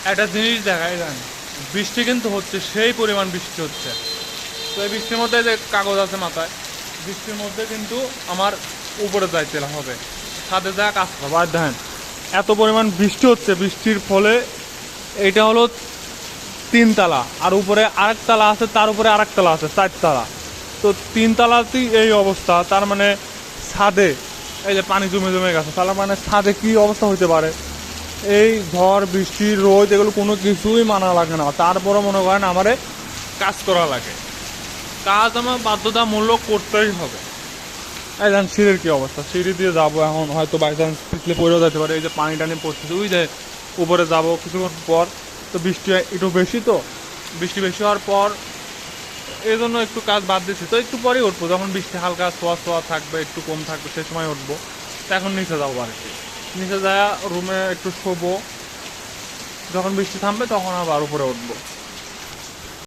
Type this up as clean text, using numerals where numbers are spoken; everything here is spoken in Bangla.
একটা জিনিস দেখাই যান, বৃষ্টি কিন্তু হচ্ছে, সেই পরিমাণ বৃষ্টি হচ্ছে। তো এই বৃষ্টির মধ্যে যে কাগজ আছে মাথায়, বৃষ্টির মধ্যে কিন্তু আমার উপরে যাইতে হবে, ছাদে যা কাজ করবো। আর দেখেন এত পরিমাণ বৃষ্টি হচ্ছে, বৃষ্টির ফলে এটা হলো 3 তলা, আর উপরে আরেক তালা আছে, তার উপরে আরেক তালা আছে, 4 তলা। তো 3 তলাতেই এই অবস্থা, তার মানে ছাদে এই যে পানি জমে জমে গেছে, তার মানে ছাদে কি অবস্থা হইতে পারে। এই ঝড় বৃষ্টি রোদ এগুলো কোনো কিছুই মানা লাগে না, তারপরে মনে করেন আমারে কাজ করা লাগে, কাজ আমার বাধ্যতামূলক করতেই হবে। এই জান সিঁড়ির কি অবস্থা, সিঁড়ি দিয়ে যাবো এখন, হয়তো বাই চান্স পিছলে পড়েও যেতে পারে। এই যে পানি টানি পড়তেছে, ওই যে উপরে যাবো কিছুক্ষণ পর। তো বৃষ্টি একটু বেশি, তো বৃষ্টি বেশি হওয়ার পর এই জন্য একটু কাজ বাদ দিচ্ছি। তো একটু পরেই উঠবো, যখন বৃষ্টি হালকা ছোঁয়া ছোঁয়া থাকবে, একটু কম থাকবে, সেই সময় উঠবো। তো এখন নিচে যাবো আর কি, নিচে যায় রুমে একটু শোবো, যখন বৃষ্টি থামবে তখন আবার উপরে উঠবো।